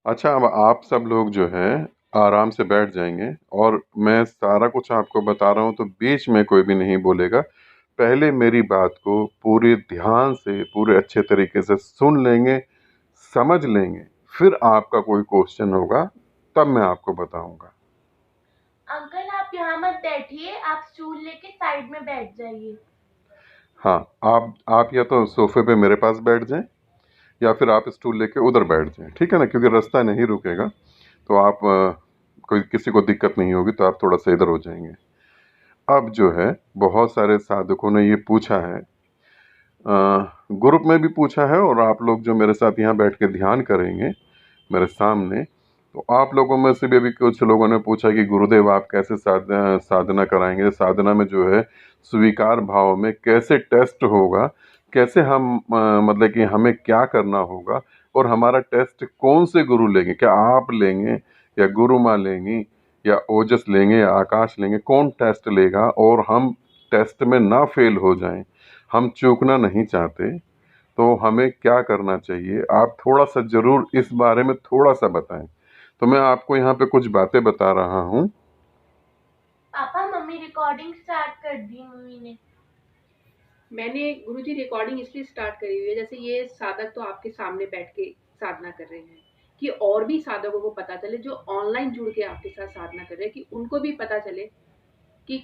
अच्छा, अब आप सब लोग जो हैं आराम से बैठ जाएँगे और मैं सारा कुछ आपको बता रहा हूँ तो बीच में कोई भी नहीं बोलेगा। पहले मेरी बात को पूरे ध्यान से, पूरे अच्छे तरीके से सुन लेंगे, समझ लेंगे, फिर आपका कोई क्वेश्चन होगा, तब मैं आपको बताऊँगा। अंकल आप यहाँ मत बैठिए, आप स्टूल लेके साइड में बैठ जाइए। हाँ, आप या तो सोफ़े पे मेरे पास बैठ जाएँ या फिर आप स्टूल लेके उधर बैठ जाएँ, ठीक है ना? क्योंकि रास्ता नहीं रुकेगा, तो आप कोई किसी को दिक्कत नहीं होगी तो आप थोड़ा-सा इधर हो जाएँगे। अब जो है बहुत सारे साधकों ने ये पूछा है, ग्रुप में भी पूछा है और आप लोग जो मेरे साथ यहाँ बैठ के ध्यान करेंगे मेरे सामने, तो आप लोगों में से भी अभी कुछ लोगों ने पूछा कि गुरुदेव आप कैसे साधना कराएंगे, साधना में जो है स्वीकार भाव में कैसे टेस्ट होगा, कैसे हम मतलब कि हमें क्या करना होगा और हमारा टेस्ट कौन से गुरु लेंगे, क्या आप लेंगे या गुरु माँ लेंगी या ओजस लेंगे या आकाश लेंगे, कौन टेस्ट लेगा और हम टेस्ट में ना फेल हो जाएं, हम चूकना नहीं चाहते, तो हमें क्या करना चाहिए? आप थोड़ा-सा ज़रूर इस बारे में थोड़ा-सा बताएँ। तो मैं आपको यहाँ पे कुछ बातें बता रहा हूँ। पापा मम्मी रिकॉर्डिंग स्टार्ट कर दी मम्मी ने। मैंने गुरुजी रिकॉर्डिंग इसलिए स्टार्ट करी हुई है, जैसे ये साधक तो आपके सामने बैठ के साधना कर रहे हैं, कि और भी साधकों को पता चले जो ऑनलाइन जुड़ के आपके साथ साधना कर रहे हैं, कि उनको भी पता चले कि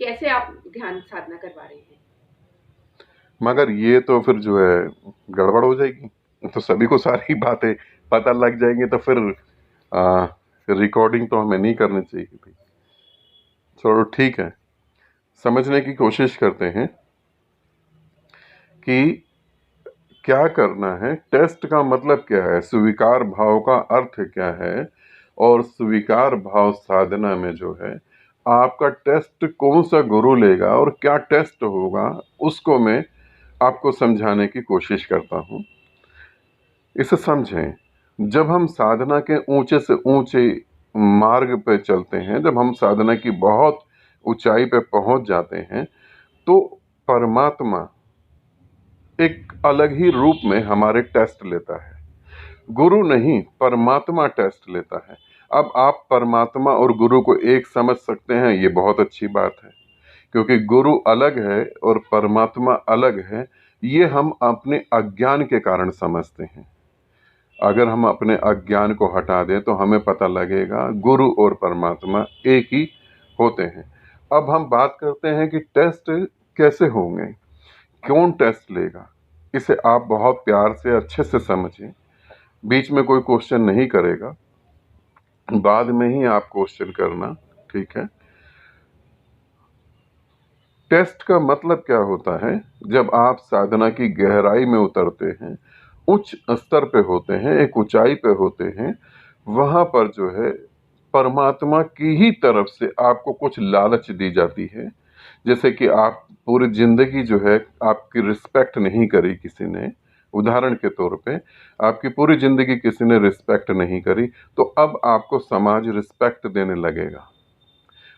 कैसे आप ध्यान साधना करवा रहे हैं। मगर ये तो फिर जो है गड़बड़ हो जाएगी। तो सभी को सारी बातें पता लग जाएँगी तो फिर रिकॉर्डिंग तो हमें नहीं करनी चाहिए थी। चलो ठीक है, समझने की कोशिश करते हैं कि क्या करना है, टेस्ट का मतलब क्या है, स्वीकार भाव का अर्थ क्या है और स्वीकार भाव साधना में जो है आपका टेस्ट कौन सा गुरु लेगा और क्या टेस्ट होगा, उसको मैं आपको समझाने की कोशिश करता हूँ। इसे समझें, जब हम साधना के ऊंचे से ऊंचे मार्ग पे चलते हैं, जब हम साधना की बहुत ऊंचाई पे पहुंच जाते हैं, तो परमात्मा एक अलग ही रूप में हमारे टेस्ट लेता है। गुरु नहीं, परमात्मा टेस्ट लेता है। अब आप परमात्मा और गुरु को एक समझ सकते हैं, ये बहुत अच्छी बात है, क्योंकि गुरु अलग है और परमात्मा अलग है। ये हम अपने अज्ञान के कारण समझते हैं। अगर हम अपने अज्ञान को हटा दें तो हमें पता लगेगा गुरु और परमात्मा एक ही होते हैं। अब हम बात करते हैं कि टेस्ट कैसे होंगे, कौन टेस्ट लेगा। इसे आप बहुत प्यार से अच्छे से समझें, बीच में कोई क्वेश्चन नहीं करेगा, बाद में ही आप क्वेश्चन करना, ठीक है। टेस्ट का मतलब क्या होता है, जब आप साधना की गहराई में उतरते हैं, उच्च स्तर पे होते हैं, एक ऊंचाई पे होते हैं, वहां पर जो है परमात्मा की ही तरफ से आपको कुछ लालच दी जाती है। जैसे कि आप पूरी जिंदगी जो है आपकी रिस्पेक्ट नहीं करी किसी ने, उदाहरण के तौर पे आपकी पूरी जिंदगी किसी ने रिस्पेक्ट नहीं करी, तो अब आपको समाज रिस्पेक्ट देने लगेगा,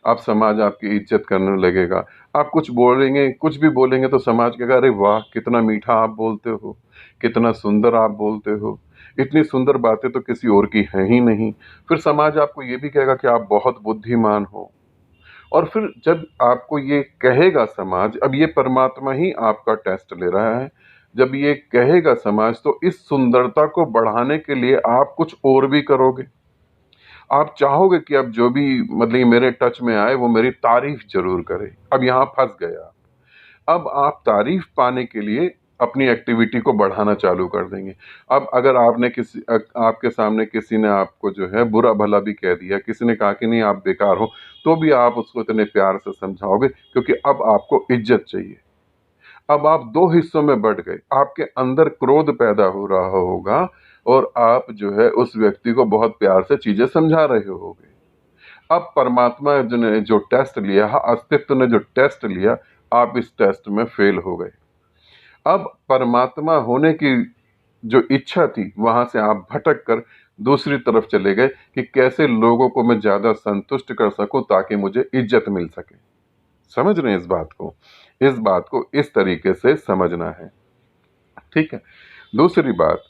आप समाज आपकी इज्जत करने लगेगा। आप कुछ बोलेंगे, कुछ भी बोलेंगे तो समाज कहेगा अरे वाह कितना मीठा आप बोलते हो, कितना सुंदर आप बोलते हो, इतनी सुंदर बातें तो किसी और की हैं ही नहीं। फिर समाज आपको ये भी कहेगा कि आप बहुत बुद्धिमान हो। और फिर जब आपको ये कहेगा समाज, अब ये परमात्मा ही आपका टेस्ट ले रहा है, जब ये कहेगा समाज तो इस सुंदरता को बढ़ाने के लिए आप कुछ और भी करोगे। आप चाहोगे कि अब जो भी मतलब ये मेरे टच में आए वो मेरी तारीफ जरूर करे। अब यहाँ फंस गया। अब आप तारीफ पाने के लिए अपनी एक्टिविटी को बढ़ाना चालू कर देंगे। अब अगर आपके सामने किसी ने आपको जो है बुरा भला भी कह दिया, किसी ने कहा कि नहीं आप बेकार हो, तो भी आप उसको इतने प्यार से समझाओगे, क्योंकि अब आपको इज्जत चाहिए। अब आप दो हिस्सों में बट गए, आपके अंदर क्रोध पैदा हो रहा होगा और आप जो है उस व्यक्ति को बहुत प्यार से चीजें समझा रहे होगे। अब परमात्मा ने जो टेस्ट लिया, अस्तित्व ने जो टेस्ट लिया, आप इस टेस्ट में फेल हो गए। अब परमात्मा होने की जो इच्छा थी वहां से आप भटक कर दूसरी तरफ चले गए कि कैसे लोगों को मैं ज्यादा संतुष्ट कर सकूं ताकि मुझे इज्जत मिल सके। समझ रहे हैं इस बात को, इस बात को इस तरीके से समझना है, ठीक है। दूसरी बात,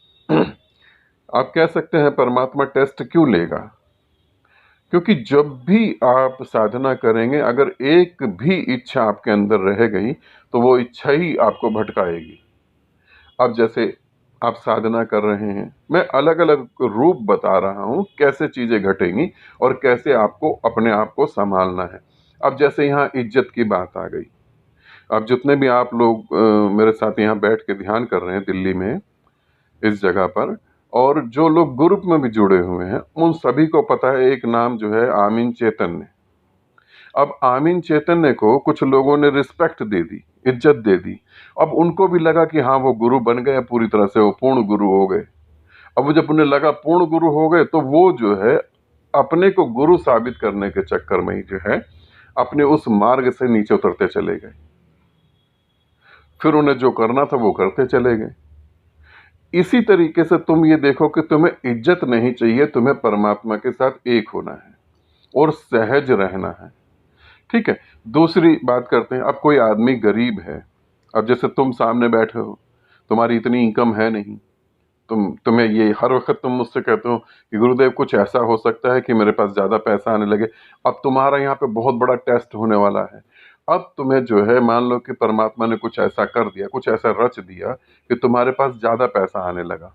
आप कह सकते हैं परमात्मा टेस्ट क्यों लेगा? क्योंकि जब भी आप साधना करेंगे, अगर एक भी इच्छा आपके अंदर रह गई तो वो इच्छा ही आपको भटकाएगी। अब जैसे आप साधना कर रहे हैं, मैं अलग अलग रूप बता रहा हूं कैसे चीजें घटेंगी और कैसे आपको अपने आप को संभालना है। अब जैसे यहाँ इज्जत की बात आ गई। अब जितने भी आप लोग मेरे साथ यहाँ बैठ के ध्यान कर रहे हैं दिल्ली में, इस जगह पर, और जो लोग ग्रुप में भी जुड़े हुए हैं, उन सभी को पता है एक नाम जो है आमीन चैतन्य। अब आमीन चैतन्य को कुछ लोगों ने रिस्पेक्ट दे दी, इज्जत दे दी। अब उनको भी लगा कि हाँ वो गुरु बन गए, पूरी तरह से वो पूर्ण गुरु हो गए। अब वो जब उन्हें लगा पूर्ण गुरु हो गए तो वो जो है अपने को गुरु साबित करने के चक्कर में ही जो है अपने उस मार्ग से नीचे उतरते चले गए। फिर उन्हें जो करना था वो करते चले गए। इसी तरीके से तुम ये देखो कि तुम्हें इज्जत नहीं चाहिए, तुम्हें परमात्मा के साथ एक होना है और सहज रहना है। ठीक है। दूसरी बात करते हैं। अब कोई आदमी गरीब है, अब जैसे तुम सामने बैठे हो, तुम्हारी इतनी इनकम है नहीं, तुम्हें ये हर वक्त तुम मुझसे कहते हो कि गुरुदेव कुछ ऐसा हो सकता है कि मेरे पास ज्यादा पैसा आने लगे। अब तुम्हारा यहाँ पे बहुत बड़ा टेस्ट होने वाला है। अब तुम्हें जो है मान लो कि परमात्मा ने कुछ ऐसा कर दिया, कुछ ऐसा रच दिया कि तुम्हारे पास ज्यादा पैसा आने लगा।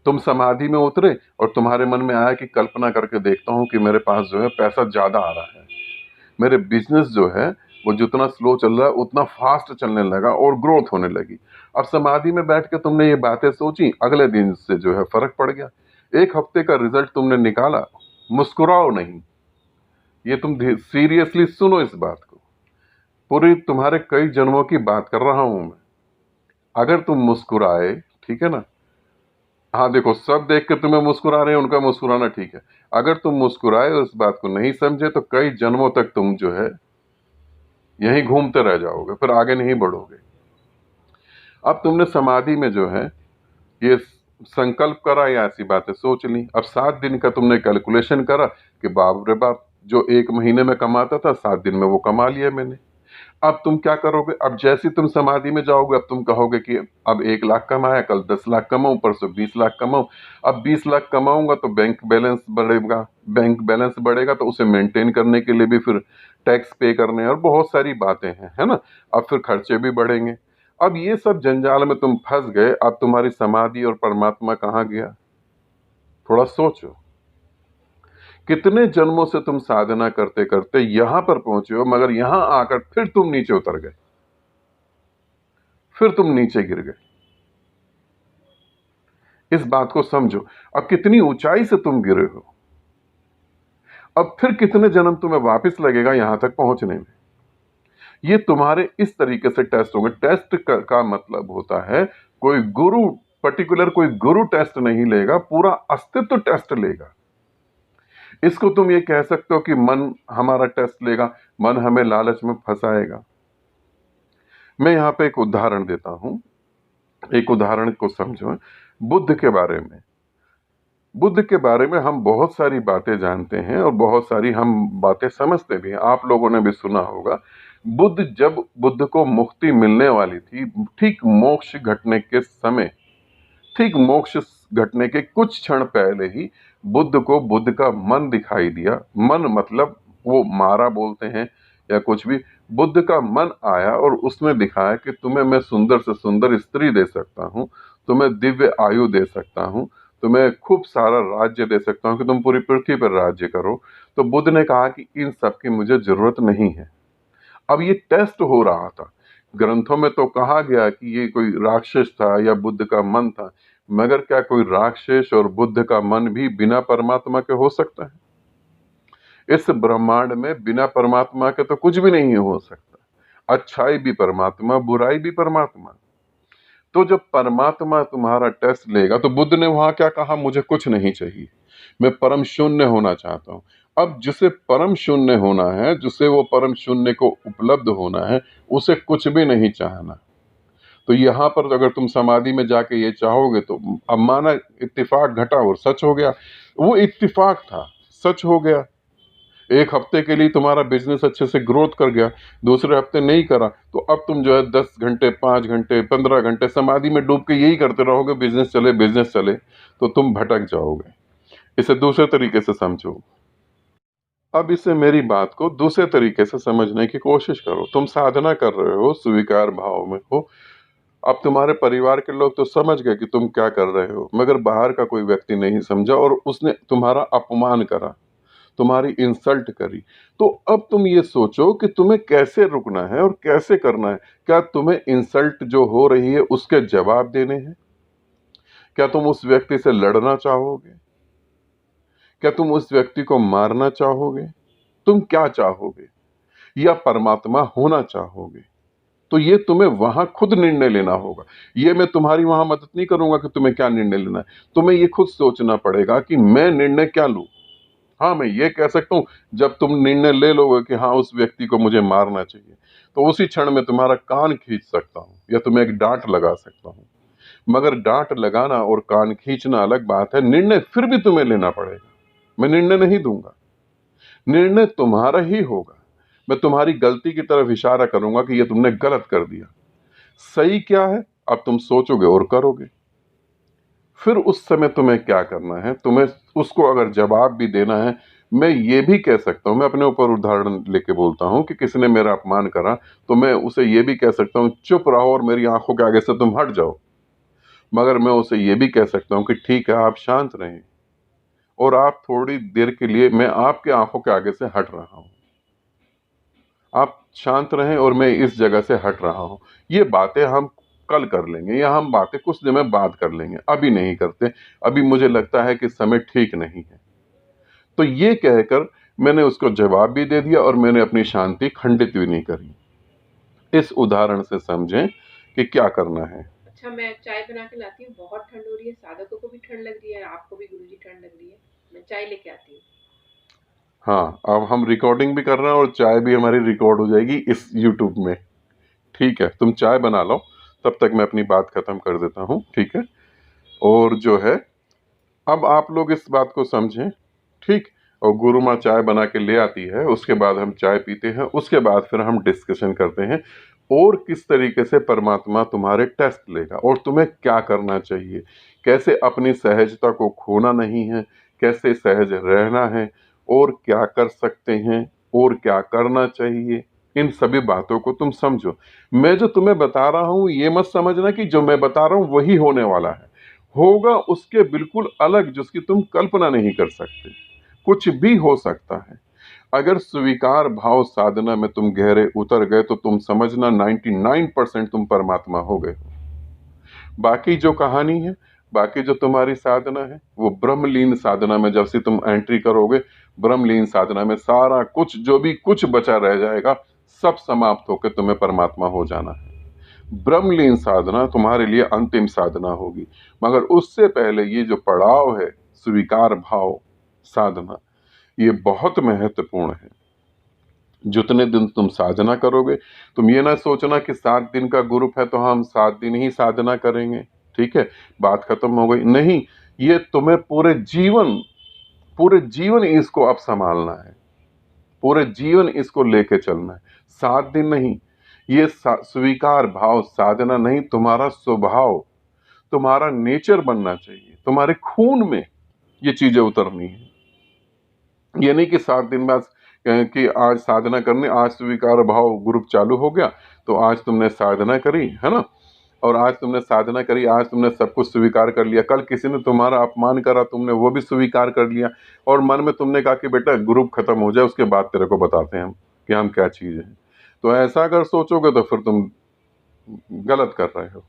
तुम समाधि में उतरे और तुम्हारे मन में आया कि कल्पना करके देखता हूं कि मेरे पास जो है पैसा ज्यादा आ रहा है, मेरे बिजनेस जो है वो जितना स्लो चल रहा है उतना फास्ट चलने लगा और ग्रोथ होने लगी। अब समाधि में बैठ के तुमने ये बातें सोची, अगले दिन से जो है फर्क पड़ गया। एक हफ्ते का रिजल्ट तुमने निकाला। मुस्कुराओ नहीं, ये तुम सीरियसली सुनो इस बात को। पूरी तुम्हारे कई जन्मों की बात कर रहा हूं मैं। अगर तुम मुस्कुराए, ठीक है ना, हाँ देखो सब देख के तुम्हें मुस्कुरा रहे हैं, उनका मुस्कुराना ठीक है। अगर तुम मुस्कुराए और इस बात को नहीं समझे तो कई जन्मों तक तुम जो है यहीं घूमते रह जाओगे, फिर आगे नहीं बढ़ोगे। अब तुमने समाधि में जो है ये संकल्प करा या ऐसी बातें सोच ली। अब 7 दिन का तुमने कैलकुलेशन करा कि बाप रे बाप, जो 1 महीने में कमाता था 7 दिन में वो कमा लिया मैंने। अब तुम क्या करोगे? अब जैसे तुम समाधि में जाओगे अब तुम कहोगे कि अब 1 लाख कमाया, कल 10 लाख कमाऊं, परसों 20 लाख कमाऊं। अब 20 लाख कमाऊंगा तो बैंक बैलेंस बढ़ेगा, बैंक बैलेंस बढ़ेगा तो उसे मेंटेन करने के लिए भी फिर टैक्स पे करने हैं और बहुत सारी बातें हैं, है ना। अब फिर खर्चे भी बढ़ेंगे। अब ये सब जंजाल में तुम फंस गए। अब तुम्हारी समाधि और परमात्मा कहाँ गया? थोड़ा सोचो। कितने जन्मों से तुम साधना करते करते यहां पर पहुंचे हो, मगर यहां आकर फिर तुम नीचे उतर गए, फिर तुम नीचे गिर गए। इस बात को समझो। अब कितनी ऊंचाई से तुम गिरे हो, अब फिर कितने जन्म तुम्हें वापस लगेगा यहां तक पहुंचने में। ये तुम्हारे इस तरीके से टेस्ट होंगे। टेस्ट का मतलब होता है कोई गुरु, पर्टिकुलर कोई गुरु टेस्ट नहीं लेगा, पूरा अस्तित्व टेस्ट लेगा। इसको तुम ये कह सकते हो कि मन हमारा टेस्ट लेगा, मन हमें लालच में फंसाएगा। मैं यहाँ पे एक उदाहरण देता हूं, एक उदाहरण को समझो। बुद्ध के बारे में, बुद्ध के बारे में हम बहुत सारी बातें जानते हैं और बहुत सारी हम बातें समझते भी हैं। आप लोगों ने भी सुना होगा, जब बुद्ध को मुक्ति मिलने वाली थी, ठीक मोक्ष घटने के समय, ठीक मोक्ष घटने के कुछ क्षण पहले ही बुद्ध को बुद्ध का मन दिखाई दिया। मन मतलब वो मारा बोलते हैं या कुछ भी। बुद्ध का मन आया और उसने दिखाया कि तुम्हें मैं सुंदर से सुंदर स्त्री दे सकता हूं, तुम्हें दिव्य आयु दे सकता हूं, तुम्हें खूब सारा राज्य दे सकता हूं कि तुम पूरी पृथ्वी पर राज्य करो। तो बुद्ध ने कहा कि इन सब की मुझे जरूरत नहीं है। अब ये टेस्ट हो रहा था। ग्रंथों में तो कहा गया कि ये कोई राक्षस था या बुद्ध का मन था, मगर क्या कोई राक्षस और बुद्ध का मन भी बिना परमात्मा के हो सकता है? इस ब्रह्मांड में बिना परमात्मा के तो कुछ भी नहीं हो सकता। अच्छाई भी परमात्मा, बुराई भी परमात्मा। तो जब परमात्मा तुम्हारा टेस्ट लेगा तो बुद्ध ने वहां क्या कहा? मुझे कुछ नहीं चाहिए, मैं परम शून्य होना चाहता हूं। अब जिसे परम शून्य होना है, जिसे वो परम शून्य को उपलब्ध होना है, उसे कुछ भी नहीं चाहना। तो यहां पर अगर तुम समाधि में जाके ये चाहोगे तो अब माना इत्तिफाक घटा और सच हो गया। वो इत्तिफाक था, सच हो गया। एक हफ्ते के लिए तुम्हारा बिजनेस अच्छे से ग्रोथ कर गया, दूसरे हफ्ते नहीं करा, तो अब तुम जो है 10 घंटे, 5 घंटे, 15 घंटे समाधि में डूब के यही करते रहोगे, बिजनेस चले, तो तुम भटक जाओगे। इसे दूसरे तरीके से समझो। अब इसे मेरी बात को दूसरे तरीके से समझने की कोशिश करो। तुम साधना कर रहे हो, स्वीकार भाव में हो। अब तुम्हारे परिवार के लोग तो समझ गए कि तुम क्या कर रहे हो, मगर बाहर का कोई व्यक्ति नहीं समझा और उसने तुम्हारा अपमान करा, तुम्हारी इंसल्ट करी। तो अब तुम ये सोचो कि तुम्हें कैसे रुकना है और कैसे करना है। क्या तुम्हें इंसल्ट जो हो रही है उसके जवाब देने हैं? क्या तुम उस व्यक्ति से लड़ना चाहोगे? क्या तुम उस व्यक्ति को मारना चाहोगे? तुम क्या चाहोगे? या परमात्मा होना चाहोगे? तो ये तुम्हें वहां खुद निर्णय लेना होगा। ये मैं तुम्हारी वहां मदद नहीं करूंगा कि तुम्हें क्या निर्णय लेना है। तुम्हें ये खुद सोचना पड़ेगा कि मैं निर्णय क्या लूं। हाँ, मैं ये कह सकता हूं, जब तुम निर्णय ले लोगे कि हाँ उस व्यक्ति को मुझे मारना चाहिए, तो उसी क्षण में तुम्हारा कान खींच सकता हूं या तुम्हें एक डांट लगा सकता हूं। मगर डांट लगाना और कान खींचना अलग बात है, निर्णय फिर भी तुम्हें लेना पड़ेगा। मैं निर्णय नहीं दूंगा, निर्णय तुम्हारा ही होगा। मैं तुम्हारी गलती की तरफ इशारा करूंगा कि ये तुमने गलत कर दिया। सही क्या है अब तुम सोचोगे और करोगे। फिर उस समय तुम्हें क्या करना है, तुम्हें उसको अगर जवाब भी देना है, मैं ये भी कह सकता हूं, मैं अपने ऊपर उदाहरण लेके बोलता हूं कि किसी ने मेरा अपमान करा, तो मैं उसे ये भी कह सकता हूं चुप रहो और मेरी आंखों के आगे से तुम हट जाओ। मगर मैं उसे ये भी कह सकता हूं कि ठीक है, आप शांत रहें और आप थोड़ी देर के लिए, मैं आपके आंखों के आगे से हट रहा हूं, आप शांत रहें और मैं इस जगह से हट रहा हूं। ये बातें हम कल कर लेंगे या हम बातें कुछ समय बाद कर लेंगे, अभी नहीं करते। अभी मुझे लगता है कि समय ठीक नहीं है। तो ये कहकर मैंने उसको जवाब भी दे दिया और मैंने अपनी शांति खंडित भी नहीं करी। इस उदाहरण से समझें कि क्या करना है। अच्छा, मैं चाय बना के लाती हूँ, बहुत ठंड हो रही है, साधकों को भी ठंड लग रही है, आपको भी गुरुजी ठंड लग रही है। मैं चाय लेके आती हूँ। हाँ, अब हम रिकॉर्डिंग भी कर रहे हैं और चाय भी हमारी रिकॉर्ड हो जाएगी इस यूट्यूब में। ठीक है, तुम चाय बना लो, तब तक मैं अपनी बात खत्म कर देता हूँ। ठीक है, और जो है, अब आप लोग इस बात को समझें। ठीक, और गुरु माँ चाय बना के ले आती है, उसके बाद हम चाय पीते हैं, उसके बाद फिर हम डिस्कशन करते हैं और किस तरीके से परमात्मा तुम्हारे टेस्ट लेगा और तुम्हें क्या करना चाहिए, कैसे अपनी सहजता को खोना नहीं है, कैसे सहज रहना है और क्या कर सकते हैं और क्या करना चाहिए। इन सभी बातों को तुम समझो। मैं जो तुम्हें बता रहा हूं ये मत समझना कि जो मैं बता रहा हूं वही होने वाला है। होगा उसके बिल्कुल अलग, जिसकी तुम कल्पना नहीं कर सकते। कुछ भी हो सकता है। अगर स्वीकार भाव साधना में तुम गहरे उतर गए तो तुम समझना 99% तुम परमात्मा हो गए हो। बाकी जो कहानी है, बाकी जो तुम्हारी साधना है, वो ब्रह्मलीन साधना में जब से तुम एंट्री करोगे, ब्रह्मलीन साधना में सारा कुछ जो भी कुछ बचा रह जाएगा, सब समाप्त होकर तुम्हें परमात्मा हो जाना है। ब्रह्मलीन साधना तुम्हारे लिए अंतिम साधना होगी। मगर उससे पहले ये जो पड़ाव है, स्वीकार भाव साधना, ये बहुत महत्वपूर्ण है। जितने दिन तुम साधना करोगे, तुम ये ना सोचना कि 7 दिन का ग्रुप है तो हम 7 दिन ही साधना करेंगे, ठीक है, बात खत्म हो गई। नहीं, ये तुम्हें पूरे जीवन इसको अब संभालना है, पूरे जीवन इसको लेके चलना है। 7 दिन नहीं, ये स्वीकार भाव साधना नहीं, तुम्हारा स्वभाव, तुम्हारा नेचर बनना चाहिए, तुम्हारे खून में ये चीजें उतरनी है। ये नहीं कि 7 दिन बाद कि आज साधना करने, आज स्वीकार भाव ग्रुप चालू हो गया तो आज तुमने साधना करी, है ना, और आज तुमने साधना करी, आज तुमने सब कुछ स्वीकार कर लिया, कल किसी ने तुम्हारा अपमान करा, तुमने वो भी स्वीकार कर लिया और मन में तुमने कहा कि बेटा ग्रुप खत्म हो जाए उसके बाद तेरे को बताते हैं हम कि हम क्या चीज़ है। तो ऐसा अगर सोचोगे तो फिर तुम गलत कर रहे हो,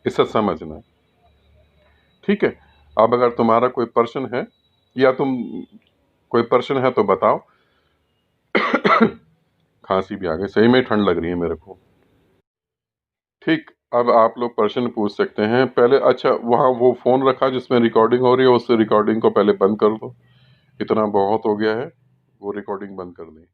इसे समझना। ठीक है, अब अगर तुम्हारा कोई प्रश्न है या तुम कोई प्रश्न है तो बताओ। खांसी भी आ गई, सही में ठंड लग रही है मेरे को। ठीक, अब आप लोग प्रश्न पूछ सकते हैं पहले। अच्छा, वहाँ वो फोन रखा जिसमें रिकॉर्डिंग हो रही है, उस रिकॉर्डिंग को पहले बंद कर दो। इतना बहुत हो गया है, वो रिकॉर्डिंग बंद कर दें।